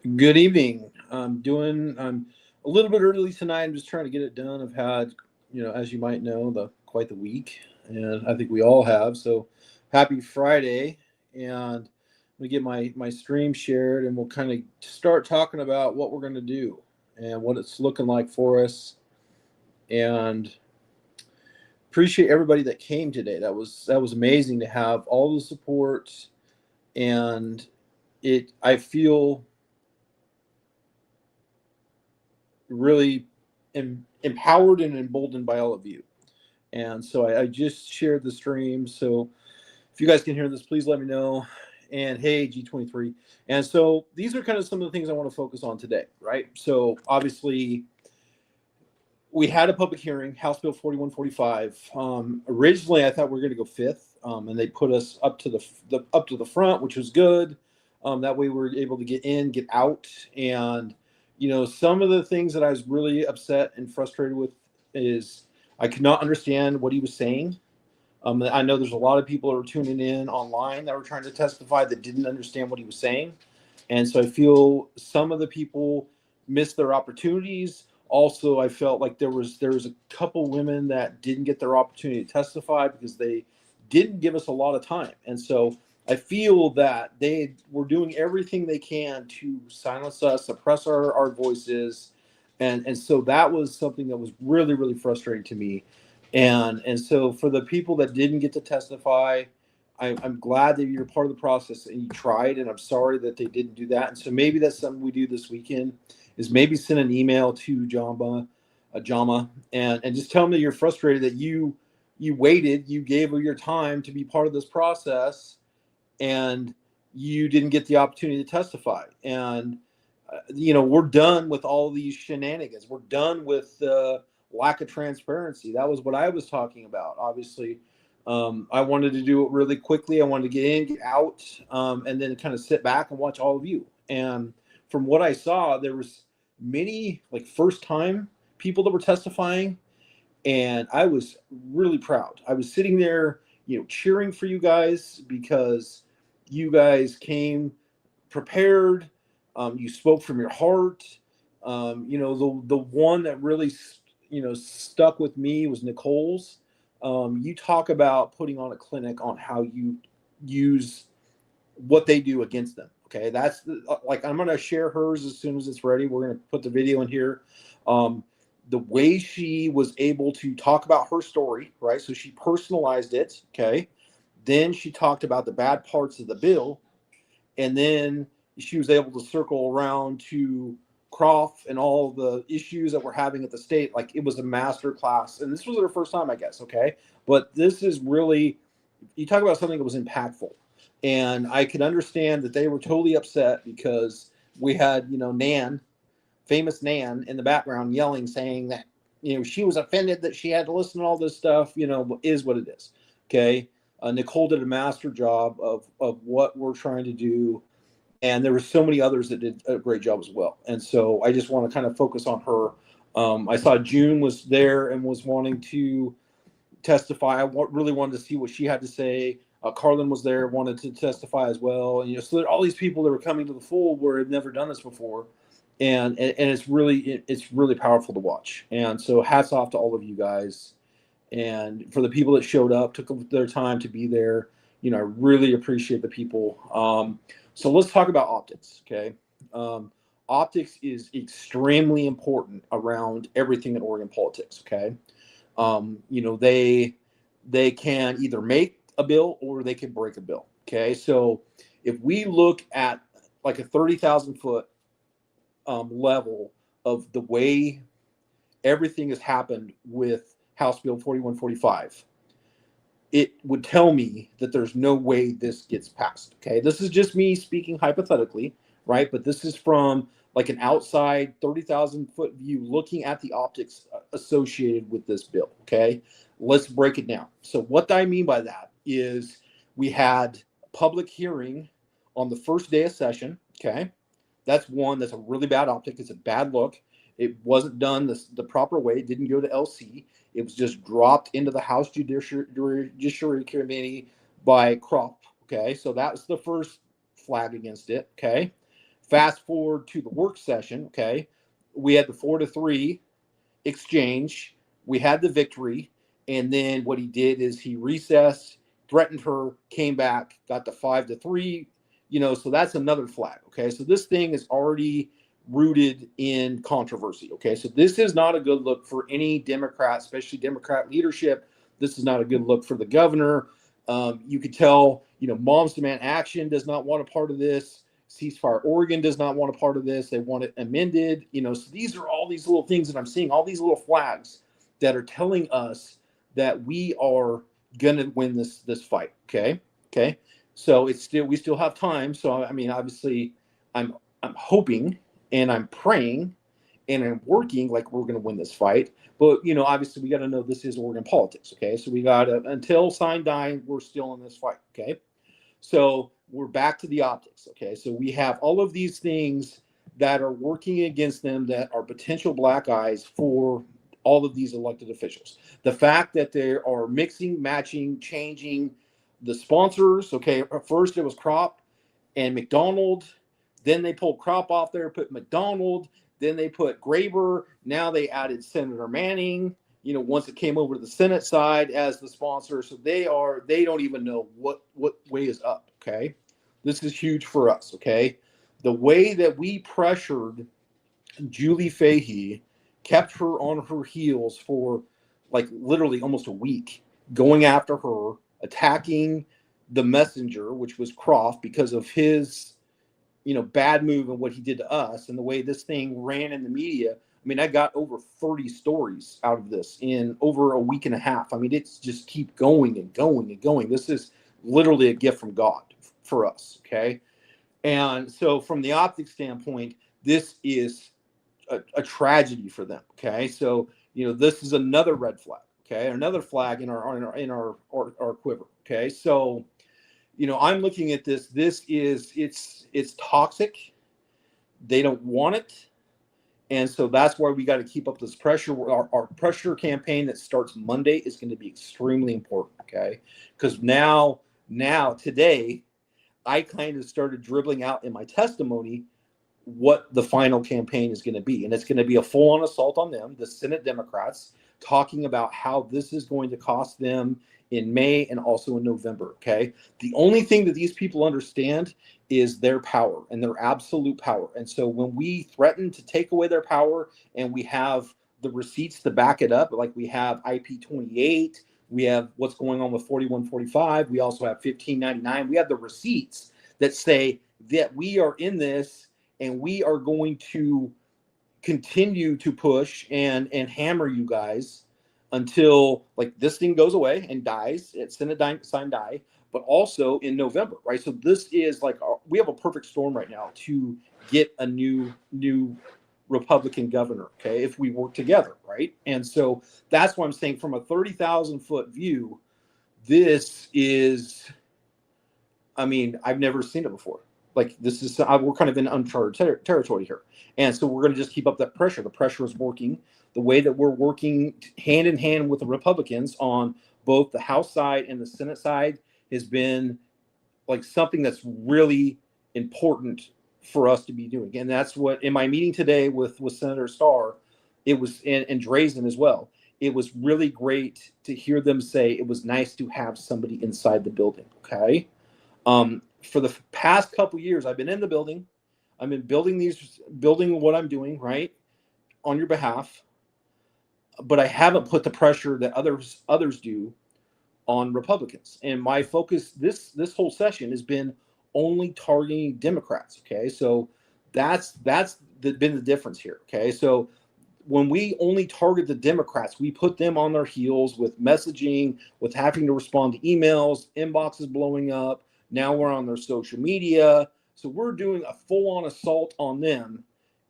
Good evening. I'm a little bit early tonight. I'm just trying to get it done. I've had, as you might know, the quite the week, and I think we all have. So, happy Friday, and we get my stream shared, and we'll kind of start talking about what we're going to do and what it's looking like for us. And appreciate everybody that came today. That was amazing to have all the support, and I feel really empowered and emboldened by all of you. And so I just shared the stream. So if you guys can hear this, please let me know. And hey, G23. And so these are kind of some of the things I want to focus on today, right? So obviously, we had a public hearing, House Bill 4145. Originally, I thought we were going to go fifth, and they put us up to the front, which was good. That way, we were able to get in, get out, and some of the things that I was really upset and frustrated with is I could not understand what he was saying. I know there's a lot of people that were tuning in online that were trying to testify that didn't understand what he was saying, and so I feel some of the people missed their opportunities. Also, I felt like there was a couple women that didn't get their opportunity to testify because they didn't give us a lot of time, and so I feel that they were doing everything they can to silence us, suppress our voices, and so that was something that was really really frustrating to me, and so for the people that didn't get to testify, I'm glad that you're part of the process and you tried, and I'm sorry that they didn't do that. And so maybe that's something we do this weekend is maybe send an email to Jama, and just tell them that you're frustrated that you waited, you gave your time to be part of this process, and you didn't get the opportunity to testify. And we're done with all these shenanigans. We're done with the lack of transparency. That was what I was talking about. Obviously, I wanted to do it really quickly. I wanted to get in, get out, and then kind of sit back and watch all of you. And from what I saw, there was many like first time people that were testifying, and I was really proud. I was sitting there, cheering for you guys because you guys came prepared. You spoke from your heart. The one that really stuck with me was Nicole's. You talk about putting on a clinic on how you use what they do against them. Okay, like I'm gonna share hers as soon as it's ready. We're gonna put the video in here. The way she was able to talk about her story, right? So she personalized it. Okay, then she talked about the bad parts of the bill, and then she was able to circle around to Croft and all the issues that we're having at the state. Like it was a master class, and this was her first time, I guess. Okay, but this is really, you talk about something that was impactful, and I could understand that they were totally upset because we had Nan, famous Nan, in the background yelling, saying that she was offended that she had to listen to all this stuff. Is what it is. Okay, Nicole did a master job of what we're trying to do, and there were so many others that did a great job as well. And so I just want to kind of focus on her. I saw June was there and was wanting to testify. Really wanted to see what she had to say. Carlin was there, wanted to testify as well. And so there are all these people that were coming to the fold where had never done this before, and it's really powerful to watch. And so hats off to all of you guys, and for the people that showed up, took their time to be there. I really appreciate the people. So let's talk about optics, okay? Optics is extremely important around everything in Oregon politics, okay? They can either make a bill or they can break a bill, okay? So if we look at like a 30,000 foot level of the way everything has happened with House Bill 4145, it would tell me that there's no way this gets passed. Okay, this is just me speaking hypothetically, right? But this is from like an outside 30,000 foot view looking at the optics associated with this bill. Okay, let's break it down. So what I mean by that is we had a public hearing on the first day of session. Okay, that's a really bad optic. It's a bad look. It wasn't done the proper way. It didn't go to LC. It was just dropped into the House Judiciary Committee by Crop. Okay, so that was the first flag against it. Okay, Fast forward to the work session. Okay, we had the 4-3 exchange. We had the victory. And then what he did is he recessed, threatened her, came back, got the 5-3. So that's another flag. Okay, so this thing is already rooted in controversy. Okay, so this is not a good look for any Democrat, especially Democrat leadership. This is not a good look for the governor. You could tell, Moms Demand Action does not want a part of this. Ceasefire Oregon does not want a part of this. They want it amended. So these are all these little things that I'm seeing, all these little flags that are telling us that we are gonna win this fight. Okay. So we still have time. So I mean, obviously, I'm hoping and I'm praying and I'm working like we're gonna win this fight. But obviously, we got to know this is Oregon politics. Okay, so we got to, until sign dying, we're still in this fight. Okay. So we're back to the optics. Okay, so we have all of these things that are working against them that are potential black eyes for all of these elected officials. The fact that they are mixing, matching, changing the sponsors. Okay, first it was Crop and McDonald. Then they pulled Crop off there, put McDonald. Then they put Graber. Now they added Senator Manning. Once it came over to the Senate side as the sponsor. So they don't even know what way is up. Okay. This is huge for us. Okay. The way that we pressured Julie Fahey, kept her on her heels for like literally almost a week, going after her, attacking the messenger, which was Croft, because of his, bad move and what he did to us, and the way this thing ran in the media. I mean, I got over 30 stories out of this in over a week and a half. I mean, it's just keep going and going and going. This is literally a gift from God for us. Okay. And so from the optics standpoint, this is a tragedy for them. Okay. So, this is another red flag. Okay. Another flag in our quiver. Okay. So, I'm looking at this. This is, it's toxic. They don't want it. And so that's why we got to keep up this pressure. Our pressure campaign that starts Monday is going to be extremely important. Okay. Because now today, I kind of started dribbling out in my testimony what the final campaign is going to be. And it's going to be a full-on assault on them, the Senate Democrats, talking about how this is going to cost them in May and also in November. Okay. The only thing that these people understand is their power and their absolute power. And so when we threaten to take away their power and we have the receipts to back it up, like we have IP28, we have what's going on with 4145, we also have 1599, we have the receipts that say that we are in this and we are going to continue to push and hammer you guys until like this thing goes away and dies. It's Senate sign die, but also in November, right? So this is like we have a perfect storm right now to get a new Republican governor. Okay, if we work together, right? And so that's why I'm saying from a 30,000-foot view, this is. I mean, I've never seen it before. Like this is we're kind of in uncharted territory here, and so we're going to just keep up that pressure. The pressure is working. The way that we're working hand in hand with the Republicans on both the House side and the Senate side has been like something that's really important for us to be doing. And that's what in my meeting today with Senator Starr, it was and Drazen as well. It was really great to hear them say it was nice to have somebody inside the building. Okay. For the past couple years, I've been in the building. I've been building what I'm doing, right, on your behalf. But I haven't put the pressure that others do on Republicans. And my focus this whole session has been only targeting Democrats. Okay, so that's been the difference here. Okay, so when we only target the Democrats, we put them on their heels with messaging, with having to respond to emails, inboxes blowing up. Now we're on their social media. So we're doing a full-on assault on them.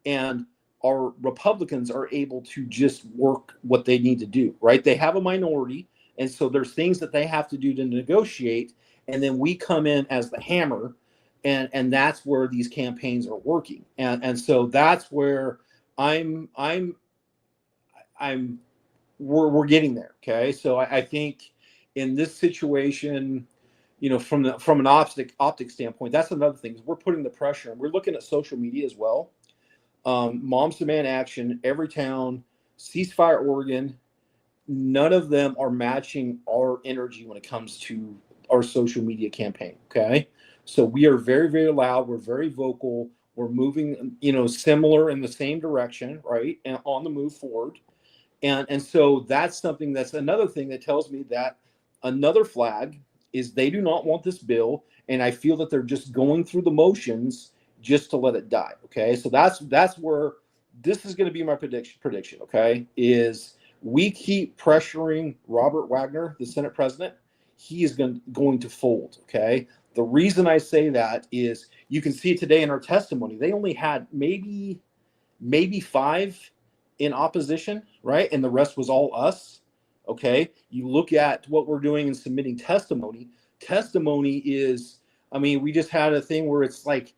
And our Republicans are able to just work what they need to do, right? They have a minority. And so there's things that they have to do to negotiate. And then we come in as the hammer. And that's where these campaigns are working. And so that's where we're getting there. Okay. So I think in this situation, from an optic standpoint, that's another thing. Is we're putting the pressure, and we're looking at social media as well. Moms Demand Action, Everytown, Ceasefire Oregon, none of them are matching our energy when it comes to our social media campaign. Okay. So we are very, very loud. We're very vocal. We're moving, similar in the same direction, right? And on the move forward. And so that's another thing that tells me that another flag is they do not want this bill. And I feel that they're just going through the motions just to let it die. Okay. So that's where this is going to be my prediction. Okay. Is we keep pressuring Robert Wagner, the Senate president, he is going to fold. Okay. The reason I say that is you can see it today in our testimony. They only had maybe five in opposition, right? And the rest was all us. Okay. You look at what we're doing in submitting testimony. Testimony is, we just had a thing where it's like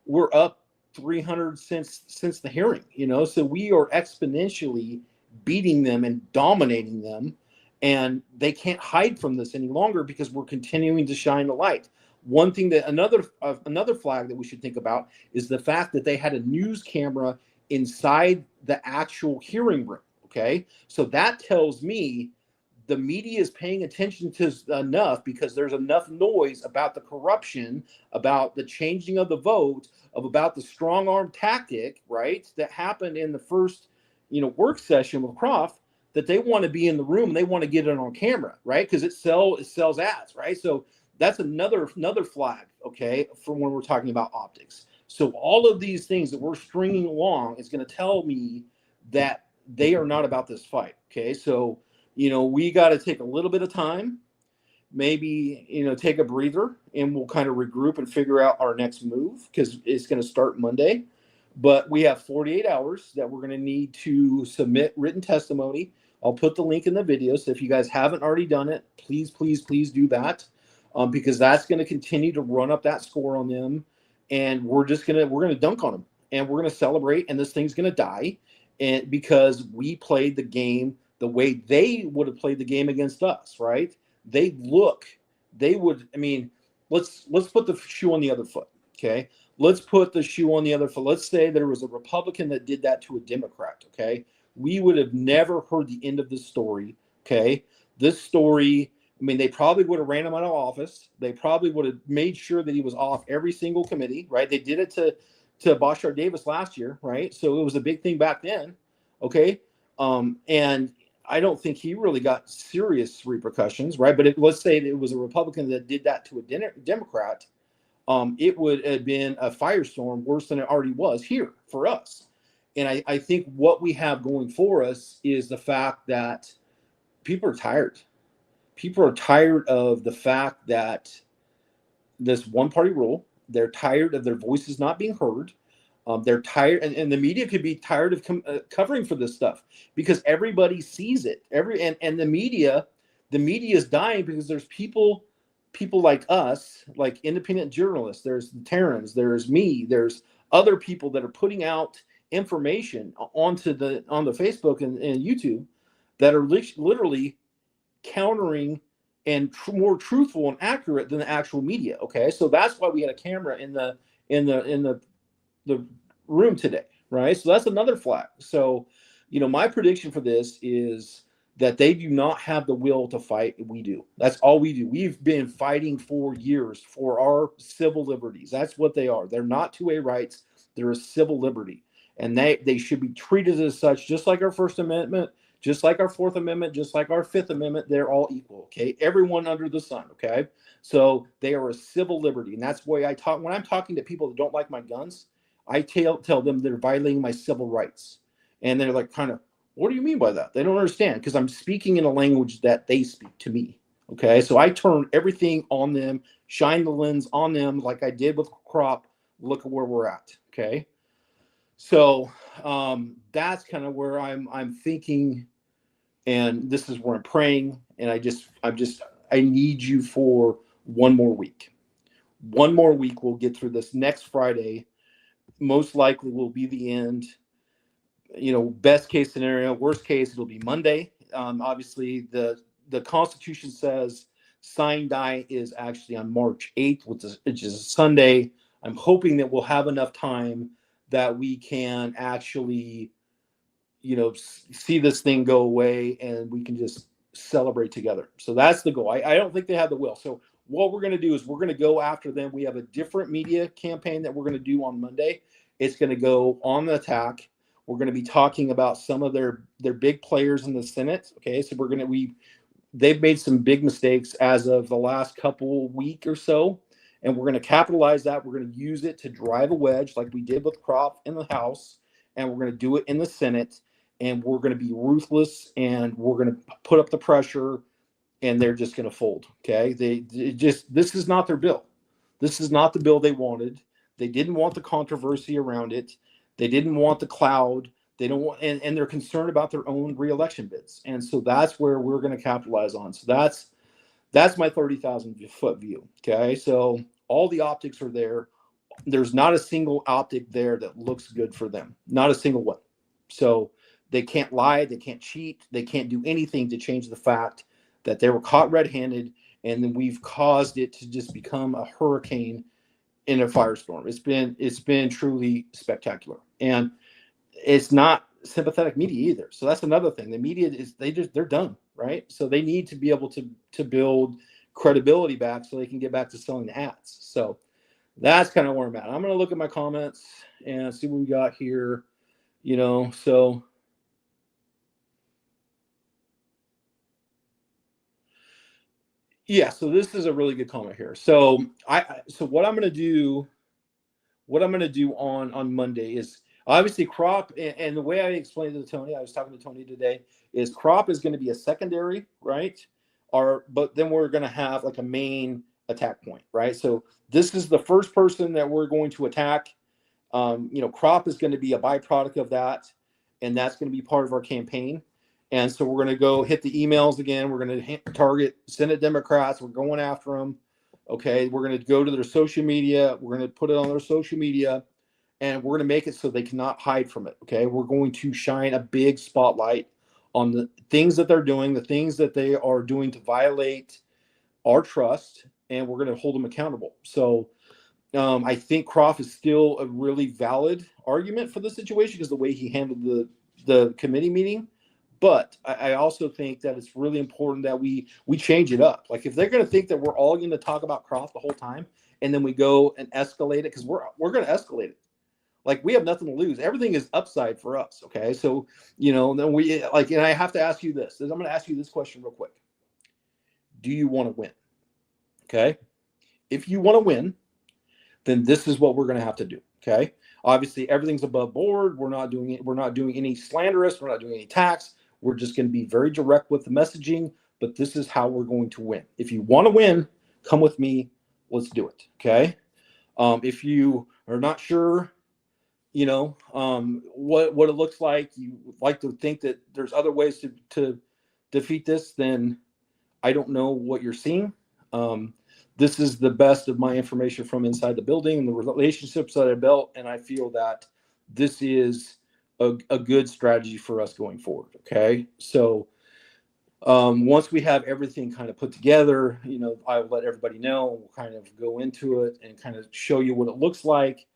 we're up 300 since the hearing, so we are exponentially beating them and dominating them, and they can't hide from this any longer because we're continuing to shine the light. One thing that another flag that we should think about is the fact that they had a news camera inside the actual hearing room. Okay, so that tells me the media is paying attention to enough, because there's enough noise about the corruption, about the changing of the vote, about the strong arm tactic, right, that happened in the first, work session with Croft, that they want to be in the room. They want to get it on camera, right, because it sells ads, right? So that's another flag, okay, for when we're talking about optics. So all of these things that we're stringing along is going to tell me that they are not about this fight. Okay, so we got to take a little bit of time, maybe, take a breather, and we'll kind of regroup and figure out our next move, because it's going to start Monday. But we have 48 hours that we're going to need to submit written testimony. I'll put the link in the video. So if you guys haven't already done it, please, please, please do that, because that's going to continue to run up that score on them. And we're going to dunk on them, and we're going to celebrate, and this thing's going to die. And because we played the game the way they would have played the game against us, right? Let's put the shoe on the other foot. Okay. Let's put the shoe on the other foot. Let's say there was a Republican that did that to a Democrat. Okay. We would have never heard the end of this story. Okay. This story, they probably would have ran him out of office. They probably would have made sure that he was off every single committee, right? They did it to Bashar Davis last year, right? So it was a big thing back then. Okay. And I don't think he really got serious repercussions, right? But let's say it was a Republican that did that to a Democrat, it would have been a firestorm worse than it already was here for us. And I think what we have going for us is the fact that people are tired. People are tired of the fact that this one-party rule. They're tired of their voices not being heard. They're tired, and the media could be tired of covering for this stuff, because everybody sees it. And the media is dying because there's people like us, like independent journalists. There's the Terrans, there's me, there's other people that are putting out information on the Facebook and YouTube that are literally countering and more truthful and accurate than the actual media. Okay, so that's why we had a camera in the room today, right? So that's another flag. So, my prediction for this is that they do not have the will to fight. We do. That's all we do. We've been fighting for years for our civil liberties. That's what they are. They're not two-way rights. They're a civil liberty, and they should be treated as such, just like our First Amendment, just like our Fourth Amendment, just like our Fifth Amendment. They're all equal. Okay, everyone under the sun. Okay, so they are a civil liberty, and that's why when I'm talking to people that don't like my guns, I tell them they're violating my civil rights. And they're like, kind of, what do you mean by that? They don't understand, because I'm speaking in a language that they speak to me. Okay, so I turn everything on them, shine the lens on them, like I did with Crop. Look at where we're at. Okay, so that's kind of where I'm thinking, and this is where I'm praying. And I need you for one more week. One more week. We'll get through this. Next Friday most likely will be the end. Best case scenario, worst case, it'll be Monday. Obviously, the Constitution says sign die is actually on March 8th, which is a Sunday. I'm hoping that we'll have enough time that we can actually, see this thing go away and we can just celebrate together. So that's the goal. I don't think they have the will. So what we're going to do is we're going to go after them. We have a different media campaign that we're going to do on Monday. It's going to go on the attack. We're going to be talking about some of their big players in the Senate. Okay, so they've made some big mistakes as of the last couple week or so, and we're going to capitalize that. We're going to use it to drive a wedge like we did with Crop in the House, and we're going to do it in the Senate, and we're going to be ruthless, and we're going to put up the pressure, and they're just going to fold. Okay, this is not their bill. This is not the bill they wanted. They didn't want the controversy around it. They didn't want the cloud. They don't want, and they're concerned about their own reelection bids. And so that's where we're going to capitalize on. So that's my 30,000 foot view. Okay. So all the optics are there. There's not a single optic there that looks good for them. Not a single one. So they can't lie. They can't cheat. They can't do anything to change the fact that they were caught red-handed. And then we've caused it to just become a hurricane in a firestorm. It's been truly spectacular. And it's not sympathetic media either. So that's another thing. The media they're done, right? So they need to be able to build credibility back so they can get back to selling the ads. So that's kind of where I'm at. I'm going to look at my comments and see what we got here, so yeah, so this is a really good comment here. So what I'm going to do on Monday is obviously Crop, and the way I explained it to Tony, I was talking to Tony today, is Crop is going to be a secondary, right? But then we're going to have like a main attack point, right? So this is the first person that we're going to attack. Crop is going to be a byproduct of that, and that's going to be part of our campaign. And so we're going to go hit the emails again. We're going to target Senate Democrats. We're going after them. Okay, we're going to go to their social media. We're going to put it on their social media, and we're going to make it so they cannot hide from it. Okay, we're going to shine a big spotlight on the things that they're doing, the things that they are doing to violate our trust, and we're going to hold them accountable. So I think Croft is still a really valid argument for the situation because the way he handled the committee meeting. But I also think that it's really important that we change it up. Like if they're going to think that we're all going to talk about Croft the whole time, and then we go and escalate it, because we're going to escalate it. Like we have nothing to lose. Everything is upside for us. Okay, so then we like, and I have to ask you this. I'm going to ask you this question real quick. Do you want to win? Okay, if you want to win, then this is what we're going to have to do. Okay, obviously everything's above board. We're not doing it. We're not doing any slanderous. We're not doing any attacks. We're just going to be very direct with the messaging, but this is how we're going to win. If you want to win, come with me. Let's do it. Okay. If you are not sure, what it looks like, you would like to think that there's other ways to defeat this, then I don't know what you're seeing. This is the best of my information from inside the building and the relationships that I built, and I feel that this is a good strategy for us going forward. Okay, so once we have everything kind of put together, I'll let everybody know. We'll kind of go into it and kind of show you what it looks like.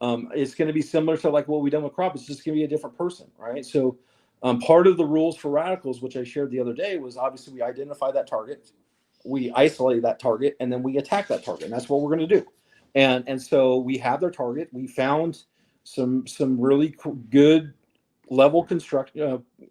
It's going to be similar to like what we done with Crop. It's just going to be a different person, right? So part of the rules for radicals, which I shared the other day, was obviously we identify that target, we isolate that target, and then we attack that target. And that's what we're going to do. And so we have their target. We found some really good level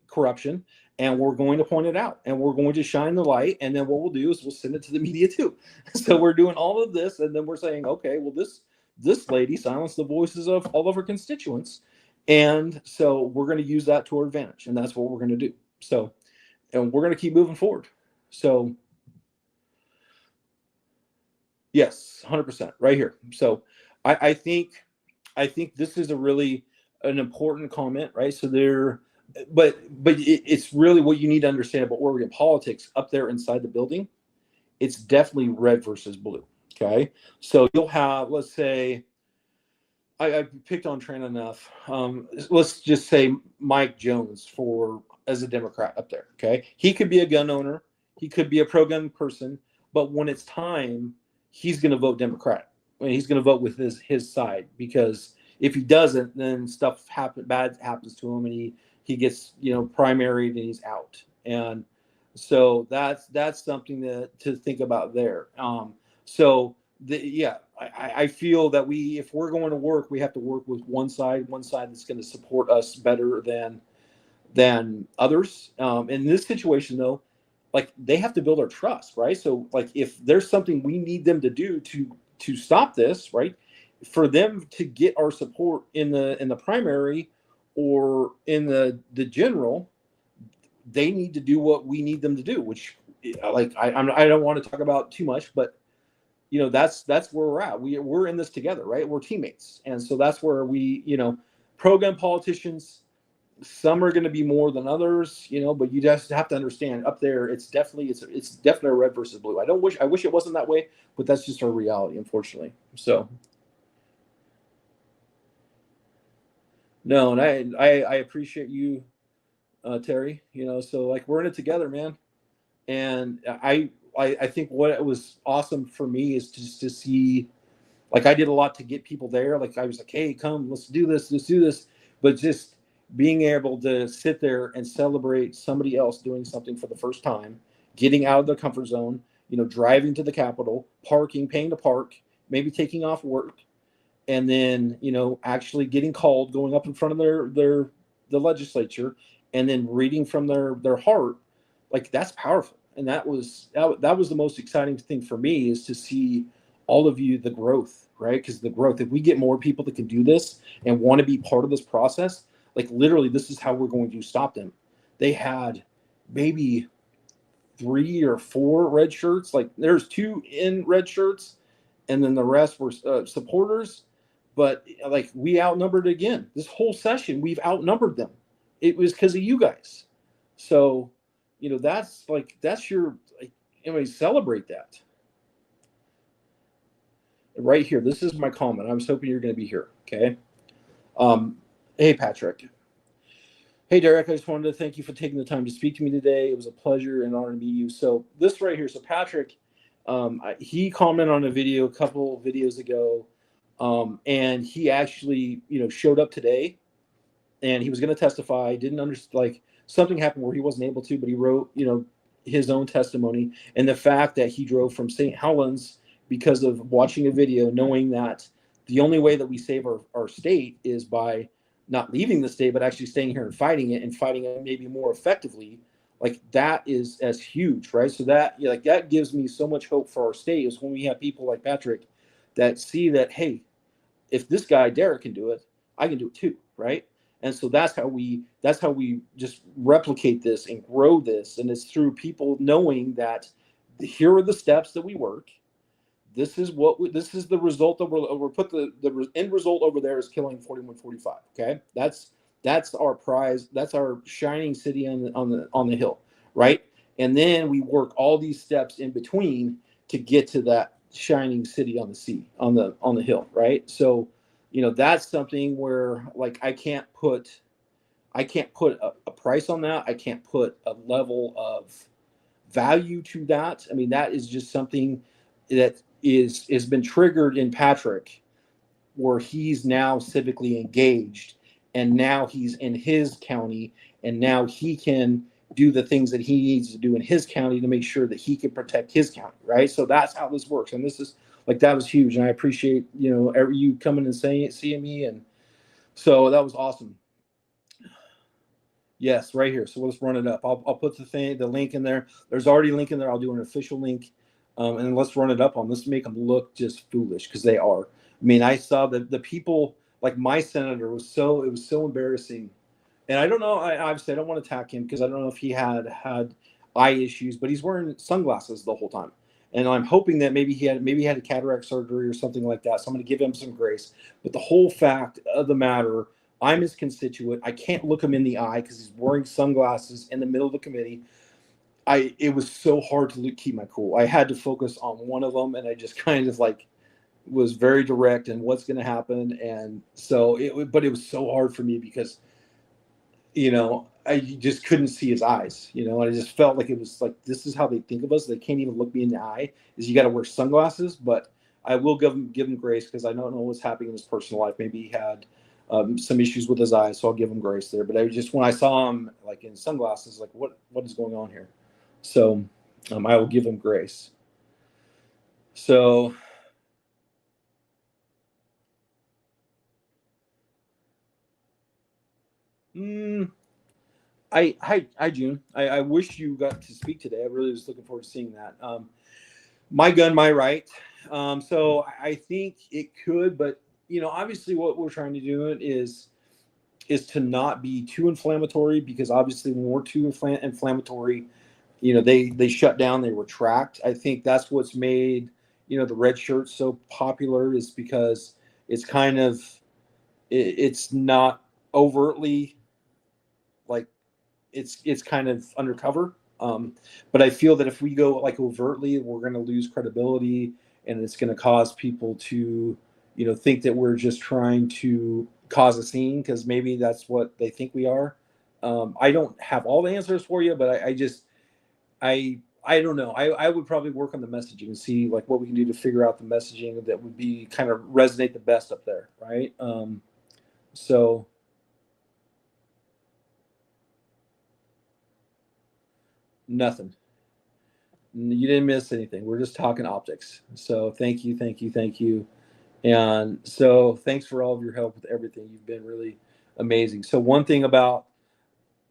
corruption, and we're going to point it out, and we're going to shine the light. And then what we'll do is we'll send it to the media too. So we're doing all of this, and then we're saying, okay, well, this lady silenced the voices of all of her constituents, and so we're going to use that to our advantage, and that's what we're going to do. So, and we're going to keep moving forward. So yes, 100% right here. So I think this is an important comment, right? So but it's really what you need to understand about Oregon politics up there inside the building. It's definitely red versus blue. Okay, so you'll have, let's say, I picked on Trent enough. Let's just say Mike Jones as a Democrat up there. Okay, he could be a gun owner, he could be a pro-gun person, but when it's time, he's going to vote Democrat. I mean, he's going to vote with his side, because if he doesn't, then bad happens to him, and he gets primaried and he's out. And so that's something to think about there. So yeah, I feel that if we're going to work, we have to work with one side that's going to support us better than others. In this situation, though, like, they have to build our trust, right? So, like, if there's something we need them to do to stop this, right, for them to get our support in the primary or in the general, they need to do what we need them to do. Which, like, I don't want to talk about too much, but that's where we're at. We're in this together, right? We're teammates, and so that's where pro-gun politicians. Some are going to be more than others, but you just have to understand, up there, it's definitely a red versus blue. I wish it wasn't that way, but that's just our reality, unfortunately. So no, and I appreciate you, Terry. So, like, we're in it together, man. And I think what was awesome for me is just to see, like, I did a lot to get people there. Like, I was like, hey, come, let's do this. But just being able to sit there and celebrate somebody else doing something for the first time, getting out of their comfort zone, driving to the Capitol, parking, paying to park, maybe taking off work, and then, actually getting called, going up in front of the legislature, and then reading from their heart. Like, that's powerful. And that was the most exciting thing for me, is to see all of you, the growth, right? Because the growth, if we get more people that can do this and want to be part of this process, like, literally, this is how we're going to stop them. They had maybe 3 or 4 red shirts. Like, there's 2 in red shirts, and then the rest were supporters. But, like, we outnumbered again. This whole session, we've outnumbered them. It was because of you guys. So, that's your, like, anyway, celebrate that. Right here, this is my comment. I was hoping you're going to be here. Okay. Hey, Patrick. Hey, Derek, I just wanted to thank you for taking the time to speak to me today. It was a pleasure and honor to meet you. So this right here, so Patrick, he commented on a video a couple videos ago, and he actually, showed up today, and he was going to testify. Didn't understand, like, something happened where he wasn't able to, but he wrote, his own testimony. And the fact that he drove from St. Helens because of watching a video, knowing that the only way that we save our state is by not leaving the state, but actually staying here and fighting it maybe more effectively. Like, that is as huge, right? So that, like, that gives me so much hope for our state, is when we have people like Patrick that see that, hey, if this guy Derek can do it, I can do it too, right? And so that's how we just replicate this and grow this. And it's through people knowing that here are the steps that we work. This is the result that we're put the end result over there is killing 4145. Okay, that's our prize. That's our shining city on the hill, right? And then we work all these steps in between to get to that shining city on the sea, on the hill, right? So, that's something where, like, I can't put a price on that. I can't put a level of value to that. I mean, that is just something that has been triggered in Patrick, where he's now civically engaged, and now he's in his county, and now he can do the things that he needs to do in his county to make sure that he can protect his county, right? So that's how this works. And this is, like, that was huge, and I appreciate you coming and seeing me, and so that was awesome. Yes, right here. So let's run it up. I'll put the link in there. There's already a link in there. I'll do an official link, and let's run it up on. Let's make them look just foolish, because they are. I mean, I saw the people, like, my senator it was so embarrassing, and I don't know. Obviously, I don't want to attack him, because I don't know if he had eye issues, but he's wearing sunglasses the whole time, and I'm hoping that maybe he had a cataract surgery or something like that. So I'm going to give him some grace. But the whole fact of the matter, I'm his constituent. I can't look him in the eye because he's wearing sunglasses in the middle of the committee. It was so hard to keep my cool. I had to focus on one of them, and I just kind of, like, was very direct in what's going to happen. And so but it was so hard for me, because I just couldn't see his eyes, and I just felt like it was like, this is how they think of us. They can't even look me in the eye. Is you got to wear sunglasses, but I will give him grace because I don't know what's happening in his personal life. Maybe he had some issues with his eyes, so I'll give him grace there. But I just, when I saw him like in sunglasses, like what is going on here? So I will give him grace. So mm, hi June. I wish you got to speak today. I really was looking forward to seeing that. My gun, my right. So I think it could, but obviously, what we're trying to do is to not be too inflammatory, because obviously, when we're too inflammatory, they shut down, they retract. I think that's what's made the red shirt so popular, is because it's kind of it's not overtly like, it's kind of undercover. But I feel that if we go like overtly, we're going to lose credibility, and it's going to cause people to, think that we're just trying to cause a scene, because maybe that's what they think we are. I don't have all the answers for you, but I just I don't know. I would probably work on the messaging and see like what we can do to figure out the messaging that would be kind of resonate the best up there, right? So nothing. You didn't miss anything. We're just talking optics. So thank you, thank you, thank you. And so thanks for all of your help with everything. You've been really amazing. So one thing about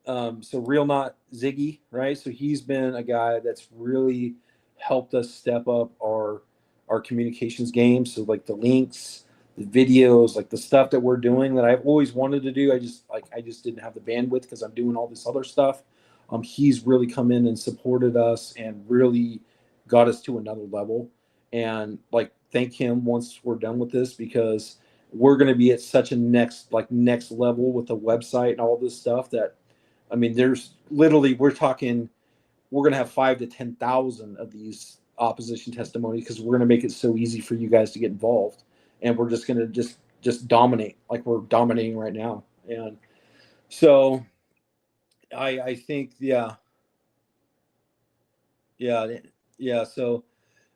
so Real Not Ziggy, right? So he's been a guy that's really helped us step up our communications game. So like the links, the videos, like the stuff that we're doing that I've always wanted to do. I just didn't have the bandwidth because I'm doing all this other stuff. He's really come in and supported us and really got us to another level. And like thank him once we're done with this, because we're going to be at such a next level with the website and all this stuff that, I mean, there's literally, we're going to have 5 to 10,000 of these opposition testimonies, because we're going to make it so easy for you guys to get involved, and we're just going to just dominate like we're dominating right now. And so I think yeah yeah. So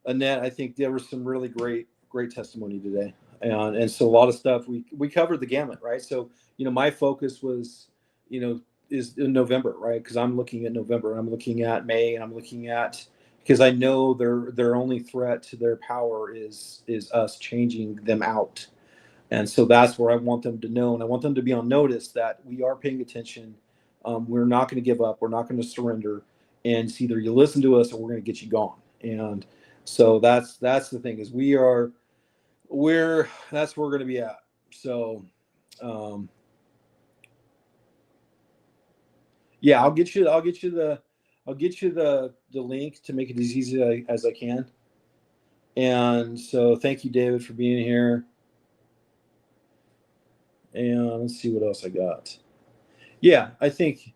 Annette, I think there was some really great testimony today, and so a lot of stuff we covered the gamut, right? So my focus was is in November, right? Because I'm looking at November, I'm looking at May, and I'm looking at, because I know their only threat to their power is us changing them out. And so that's where I want them to know, and I want them to be on notice that we are paying attention. We're not going to give up. We're not going to surrender. And it's either you listen to us or we're going to get you gone. And so that's the thing, is we're that's where we're going to be at. So yeah, I'll get you the link to make it as easy as I can. And so thank you, David, for being here. And let's see what else I got. Yeah, I think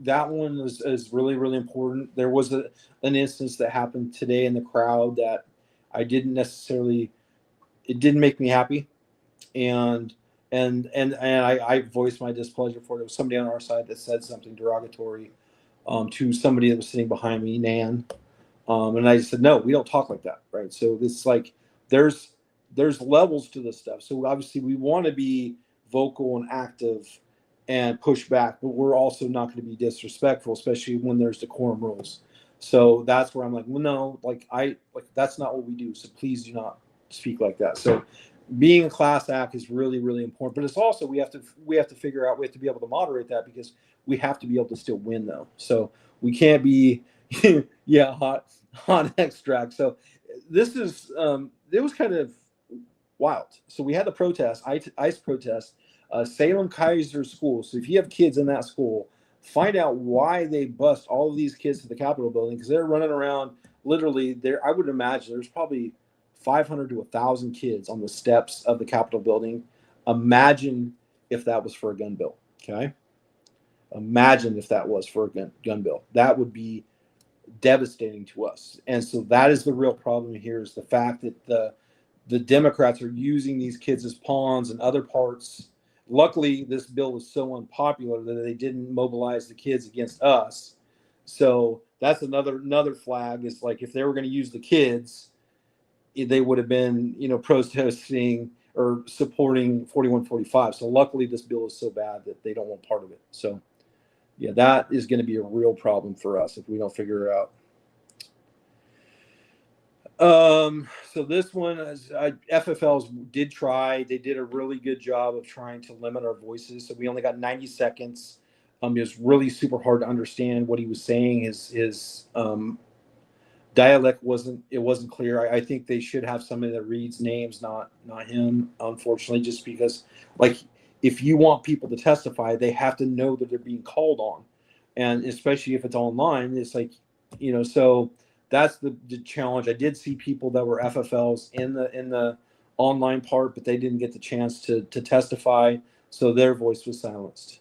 that one is really really important. There was an instance that happened today in the crowd that I didn't necessarily, it didn't make me happy, and I voiced my displeasure for it. It was somebody on our side that said something derogatory to somebody that was sitting behind me, Nan. And I said, no, we don't talk like that, right? So it's like there's there's levels to this stuff. So obviously we want to be vocal and active and push back, but we're also not going to be disrespectful, especially when there's decorum rules. So that's where I'm like, well, no, like that's not what we do. So please do not speak like that. So being a class act is really really important, but it's also we have to figure out, we have to be able to moderate that, because we have to be able to still win though. So we can't be yeah, hot extract. So this is it was kind of wild. So we had the protest, ICE protest, Salem Kaiser School. So if you have kids in that school, find out why they bust all of these kids to the Capitol building, because they're running around literally there. I would imagine there's probably 500 to 1,000 kids on the steps of the Capitol building. Imagine if that was for a gun bill. Okay. Imagine if that was for a gun bill. That would be devastating to us. And so that is the real problem here, is the fact that the Democrats are using these kids as pawns and other parts. luckily this bill was so unpopular that they didn't mobilize the kids against us. So that's another flag, is like if they were going to use the kids, they would have been, protesting or supporting 4145. So luckily this bill is so bad that they don't want part of it. So yeah, that is going to be a real problem for us if we don't figure it out. So this one is, FFLs did try. They did a really good job of trying to limit our voices. So we only got 90 seconds. It was really super hard to understand what he was saying. His dialect wasn't clear. I think they should have somebody that reads names, not him. Unfortunately, just because, like, if you want people to testify, they have to know that they're being called on, and especially if it's online, it's like, so that's the challenge. I did see people that were FFLs in the online part, but they didn't get the chance to testify, so their voice was silenced.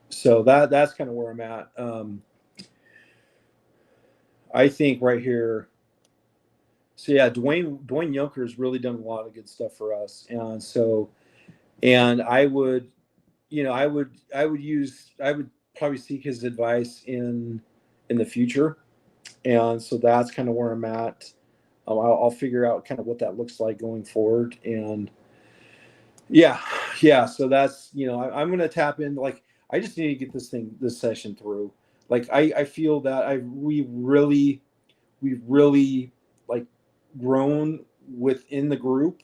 So that's kind of where I'm at. I think right here. So yeah, Dwayne Yunker has really done a lot of good stuff for us, and I would, I would probably seek his advice in the future, and so that's kind of where I'm at. I'll figure out kind of what that looks like going forward, and yeah. So that's, I'm going to tap in. Like, I just need to get this session through. Like, I feel that we've really like grown within the group,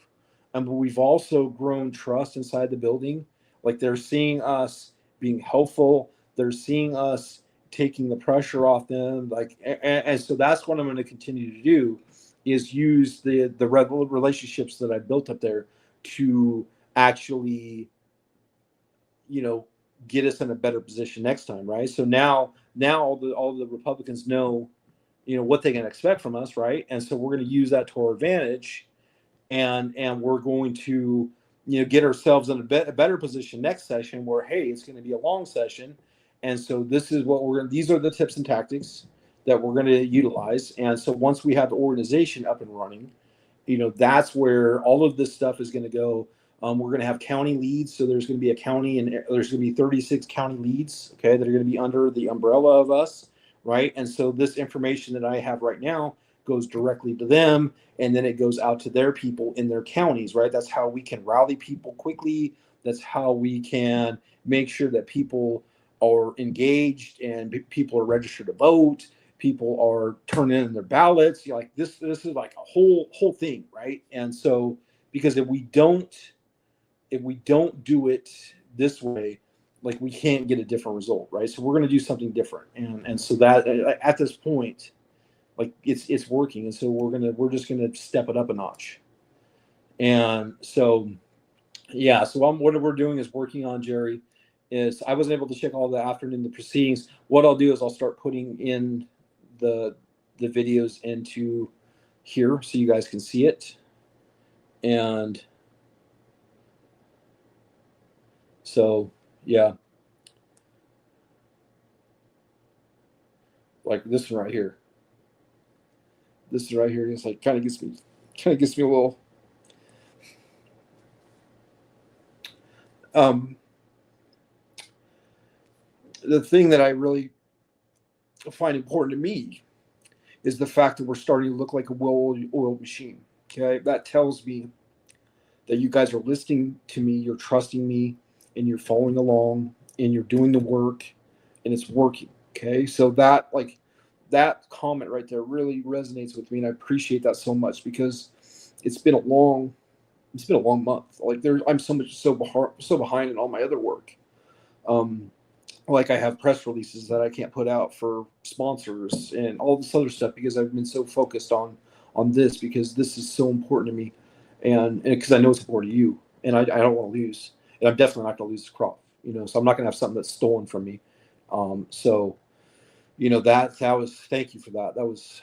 but we've also grown trust inside the building. Like, they're seeing us being helpful. They're seeing us taking the pressure off them. Like, and so that's what I'm going to continue to do, is use the relationships that I built up there to actually, get us in a better position next time, right? So now all the Republicans know, what they can expect from us, right? And so we're going to use that to our advantage, and we're going to, get ourselves in a better position next session, where, hey, it's going to be a long session, and so this is what these are the tips and tactics that we're going to utilize. And so once we have the organization up and running, that's where all of this stuff is going to go. We're going to have county leads. So there's going to be a county, and there's going to be 36 county leads, okay, that are going to be under the umbrella of us, right? And so this information that I have right now goes directly to them, and then it goes out to their people in their counties, right? That's how we can rally people quickly. That's how we can make sure that people are engaged and people are registered to vote. People are turning in their ballots. Like, this is like a whole thing, right? And so, because if we don't do it this way, like, we can't get a different result, right? So we're going to do something different, and so that at this point, like, it's working, and so we're just gonna step it up a notch. And so yeah, so what we're doing is working on, Jerry, is I wasn't able to check all the afternoon the proceedings. What I'll do is I'll start putting in the videos into here so you guys can see it. And so yeah, like this one right here. This is right here. It's like kind of gets me a little the thing that I really find important to me is the fact that we're starting to look like a well-oiled machine. Okay, that tells me that you guys are listening to me, you're trusting me, and you're following along, and you're doing the work, and it's working. Okay, so that comment right there really resonates with me, and I appreciate that so much, because it's been a long month. Like, I'm so behind in all my other work. Like, I have press releases that I can't put out for sponsors and all this other stuff, because I've been so focused on this, because this is so important to me, and because I know it's important to you, and I don't want to lose, and I'm definitely not going to lose the crop, so I'm not going to have something that's stolen from me. So that was, thank you for that. That was,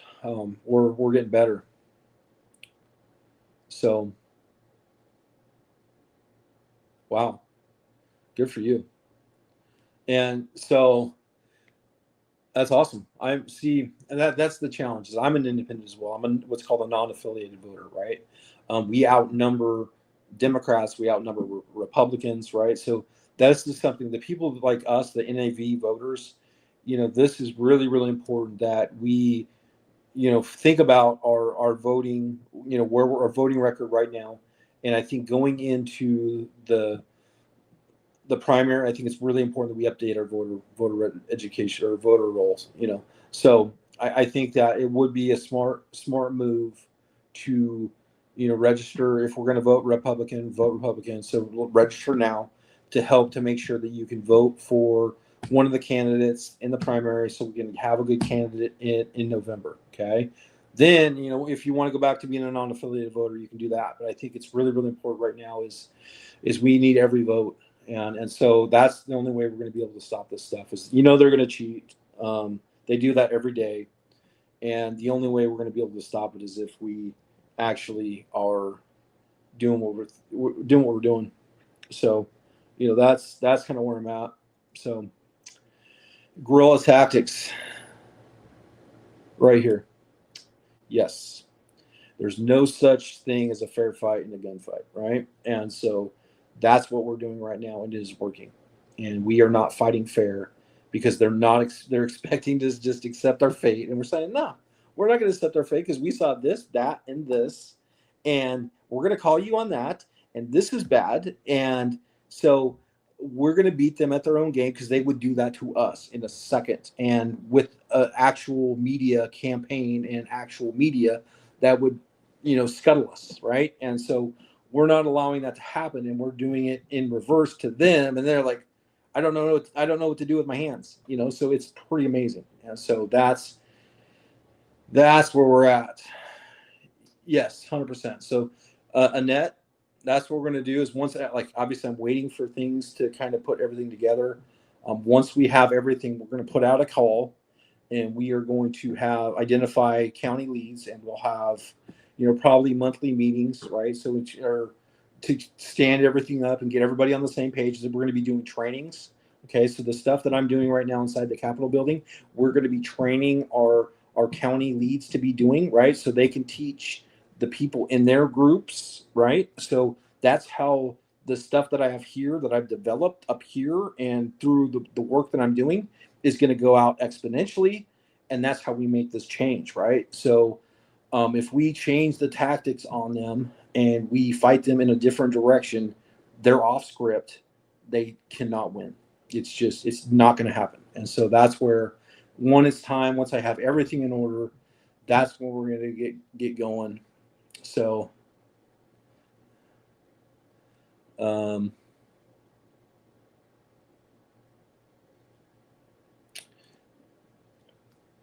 we're getting better. So wow, good for you. And so That's awesome. I see, and that's the challenge. Is I'm an independent as well. What's called a non-affiliated voter, right? We outnumber Democrats, we outnumber Republicans, right? So that's just something that people like us, the NAV voters, this is really, really important that we, think about our voting, where our voting record right now, and I think going into the primary, I think it's really important that we update our education or voter rolls. So I think that it would be a smart move to register. If we're going to vote Republican, vote Republican. So we'll register now to help to make sure that you can vote for one of the candidates in the primary, so we can have a good candidate in November. Okay. Then, if you want to go back to being a non-affiliated voter, you can do that. But I think it's really, really important right now is we need every vote. And so that's the only way we're going to be able to stop this stuff is, they're going to cheat. They do that every day. And the only way we're going to be able to stop it is if we actually are doing what we're doing. So, that's kind of where I'm at. So guerrilla tactics right here. Yes. There's no such thing as a fair fight in a gunfight, right? And so that's what we're doing right now, and it is working. And we are not fighting fair because they're expecting to just accept our fate, and we're saying no, we're not going to accept our fate because we saw this, that, and this, and we're going to call you on that, and this is bad, and so we're going to beat them at their own game because they would do that to us in a second, and with an actual media campaign and actual media that would scuttle us, right? And so we're not allowing that to happen, and we're doing it in reverse to them, and they're like, I don't know what to do with my hands, so it's pretty amazing. And so that's where we're at. Yes, 100%. So Annette, that's what we're going to do is once, like, obviously I'm waiting for things to kind of put everything together. Once we have everything, we're going to put out a call, and we are going to identify county leads, and we'll have probably monthly meetings, right? So which are to stand everything up and get everybody on the same page. We're going to be doing trainings. Okay, so the stuff that I'm doing right now inside the Capitol building, we're going to be training our county leads to be doing, right? So they can teach the people in their groups, right? So that's how the stuff that I have here that I've developed up here and through the work that I'm doing is going to go out exponentially. And that's how we make this change, right? So if we change the tactics on them and we fight them in a different direction, they're off script. They cannot win. It's not going to happen. And so that's where, once I have everything in order, that's when we're going to get going. So,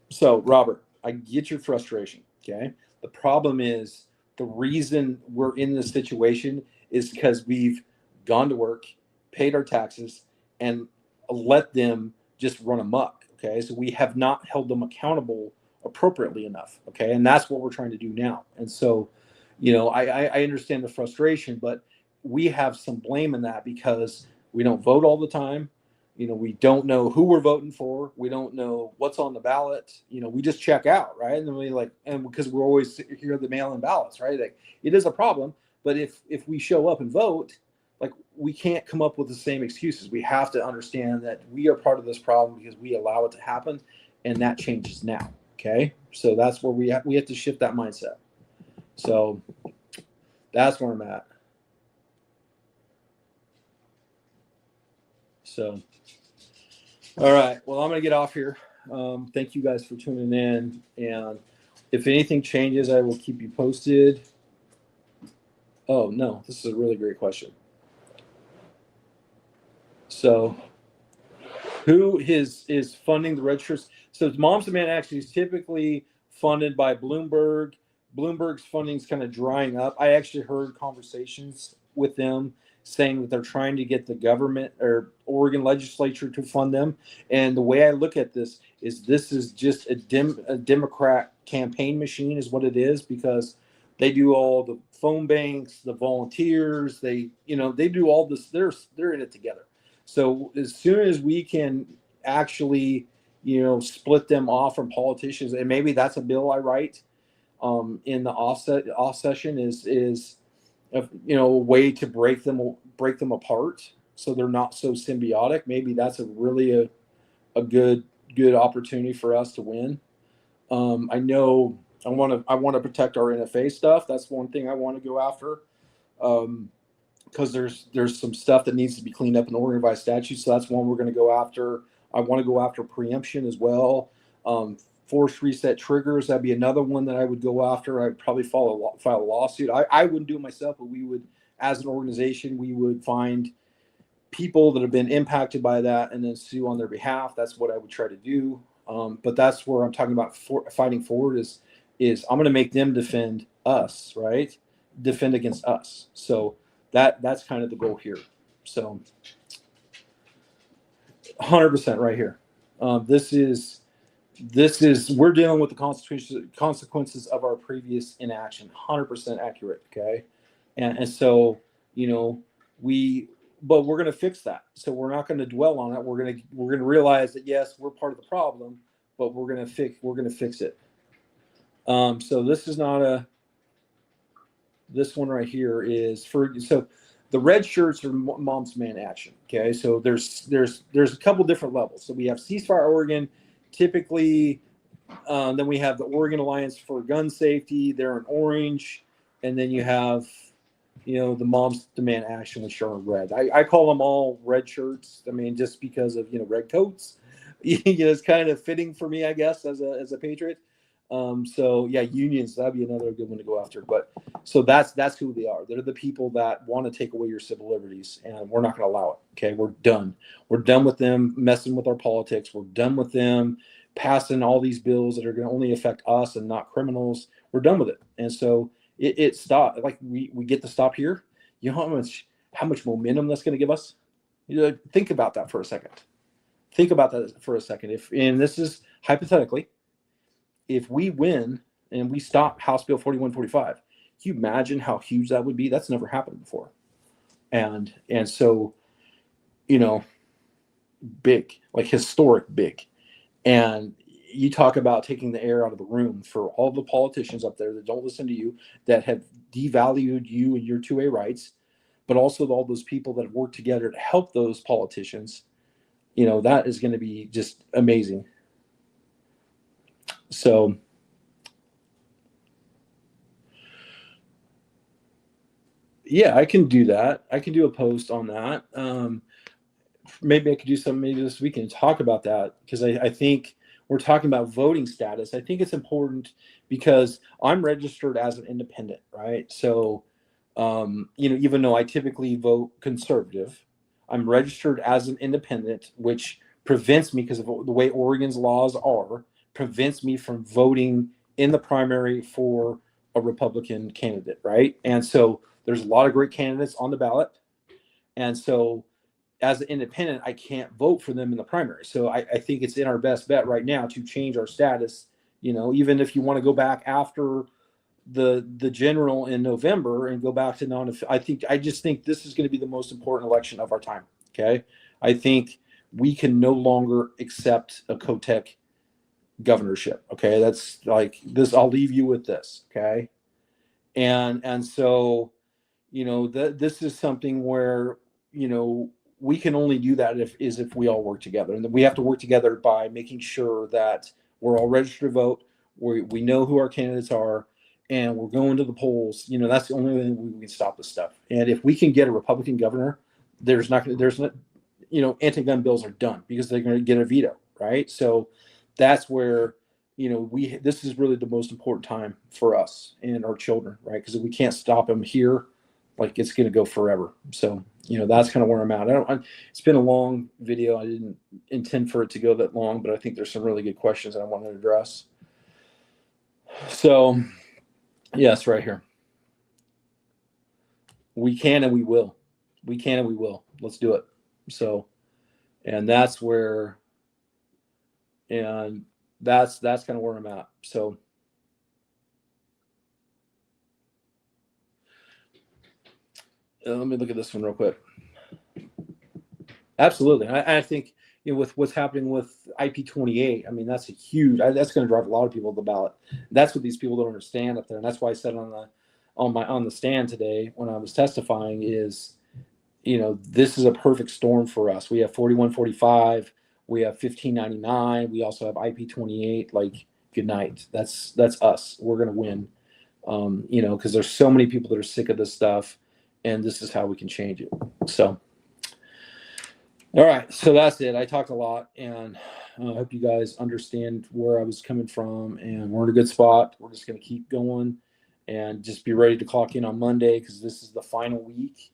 so Robert, I get your frustration. Okay. The problem is the reason we're in this situation is because we've gone to work, paid our taxes, and let them just run amok. Okay. So we have not held them accountable appropriately enough. Okay. And that's what we're trying to do now. And so, I understand the frustration, but we have some blame in that because we don't vote all the time. We don't know who we're voting for. We don't know what's on the ballot. We just check out, right? And then and because we're always hear the mail-in ballots, right? Like, it is a problem. But if we show up and vote, like, we can't come up with the same excuses. We have to understand that we are part of this problem because we allow it to happen, and that changes now. Okay, so that's where we have to shift that mindset. So that's where I'm at. So. All right. Well, I'm going to get off here. Thank you guys for tuning in. And if anything changes, I will keep you posted. Oh, no. This is a really great question. So, who is funding the registers? So, Moms Demand Action is typically funded by Bloomberg. Bloomberg's funding is kind of drying up. I actually heard conversations with them saying that they're trying to get the government or Oregon legislature to fund them. And the way I look at this is just a Democrat campaign machine is what it is, because they do all the phone banks, the volunteers, they do all this. They're in it together. So as soon as we can actually split them off from politicians, and maybe that's a bill I write in the off session is a way to break them apart so they're not so symbiotic. Maybe that's a good opportunity for us to win. I know I want to protect our NFA stuff. That's one thing I want to go after. Because there's some stuff that needs to be cleaned up in Oregon by statute. So that's one we're going to go after. I want to go after preemption as well. Forced reset triggers, that'd be another one that I would go after. I'd probably file a lawsuit. I wouldn't do it myself, but we would, as an organization, we would find people that have been impacted by that and then sue on their behalf. That's what I would try to do. But that's where I'm talking about fighting forward is I'm going to make them defend us, right? Defend against us. So that's kind of the goal here. So 100% right here. This is we're dealing with the consequences of our previous inaction. 100% accurate. Okay. And so, but we're going to fix that. So we're not going to dwell on it. We're going to realize that, yes, we're part of the problem, but we're going to fix it. So this is not this one right here is so the red shirts are Mom's Man action. Okay. So there's a couple different levels. So we have Ceasefire Oregon, typically, then we have the Oregon Alliance for Gun Safety. They're in orange. And then you have, the Moms Demand Action, which are in red. I call them all red shirts. I mean, just because of, red coats, it's kind of fitting for me, I guess, as a patriot. So yeah, unions, that'd be another good one to go after. But so that's who they are. They're the people that want to take away your civil liberties, and we're not going to allow it. Okay, we're done. We're done with them messing with our politics. We're done with them passing all these bills that are going to only affect us and not criminals. We're done with it. And so it stopped. Like we get to stop here. You know how much momentum that's going to give us? Think about that for a second. Think about that for a second. And this is hypothetically, if we win and we stop House Bill 4145, can you imagine how huge that would be? That's never happened before. And so, big, like historic big. And you talk about taking the air out of the room for all the politicians up there that don't listen to you, that have devalued you and your 2A rights, but also all those people that have worked together to help those politicians. That is going to be just amazing. So yeah, I can do that. I can do a post on that. Maybe I could do something maybe this weekend and talk about that, because I think we're talking about voting status. I think it's important because I'm registered as an independent, right? So, even though I typically vote conservative, I'm registered as an independent, which prevents me, because of the way Oregon's laws are, prevents me from voting in the primary for a Republican candidate, right? And so there's a lot of great candidates on the ballot. And so as an independent, I can't vote for them in the primary. So I think it's in our best bet right now to change our status. Even if you want to go back after the general in November and go back to I just think this is going to be the most important election of our time. Okay. I think we can no longer accept a Kotek governorship. Okay. That's like this. I'll leave you with this. Okay. And so, this is something where, we can only do that if we all work together. And then we have to work together by making sure that we're all registered to vote. We know who our candidates are, and we're going to the polls. That's the only way we can stop this stuff. And if we can get a Republican governor, anti-gun bills are done because they're going to get a veto, right? So that's where, this is really the most important time for us and our children, right? Because if we can't stop them here, like, it's going to go forever. So, that's kind of where I'm at. It's been a long video. I didn't intend for it to go that long, but I think there's some really good questions that I want to address. So, yes, right here. We can and we will. We can and we will. Let's do it. So, and that's where, and that's kind of where I'm at. So, let me look at this one real quick. Absolutely. I think, with what's happening with IP28. I mean, that's that's going to drive a lot of people to the ballot. That's what these people don't understand up there, and that's why I said on the stand today when I was testifying is, this is a perfect storm for us. We have 4145, we have 1599, we also have IP28. Like, good night. That's us. We're going to win. Because there's so many people that are sick of this stuff, and this is how we can change it. So. All right, so that's it. I talked a lot, and I hope you guys understand where I was coming from, and we're in a good spot. We're just going to keep going and just be ready to clock in on Monday, because this is the final week,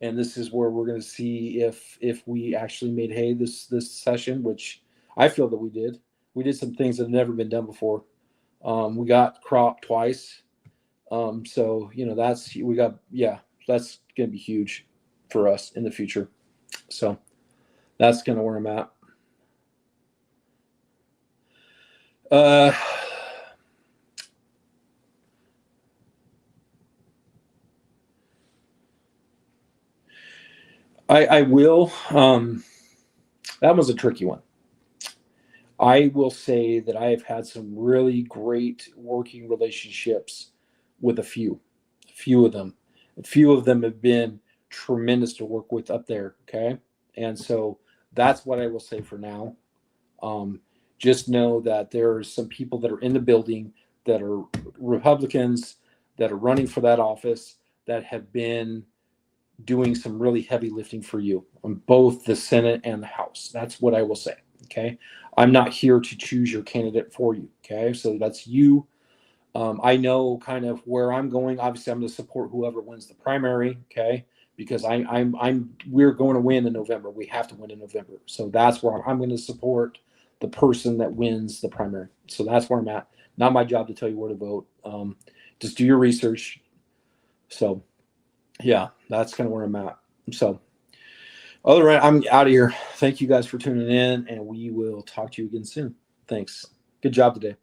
and this is where we're going to see if we actually made hay this session, which I feel that we did. We did some things that have never been done before. We got crop twice, so that's going to be huge for us in the future. So. That's kind of where I'm at. I will. That was a tricky one. I will say that I have had some really great working relationships with a few of them. A few of them have been tremendous to work with up there. Okay. And so that's what I will say for now. Just know that there are some people that are in the building that are Republicans that are running for that office that have been doing some really heavy lifting for you on both the Senate and the House. That's what I will say. Okay. I'm not here to choose your candidate for you. Okay. So that's you. I know kind of where I'm going. Obviously, I'm going to support whoever wins the primary. Okay. Because we're going to win in November. We have to win in November. So that's where I'm going to support the person that wins the primary. So that's where I'm at. Not my job to tell you where to vote. Just do your research. So yeah, that's kind of where I'm at. So other than that, I'm out of here. Thank you guys for tuning in, and we will talk to you again soon. Thanks. Good job today.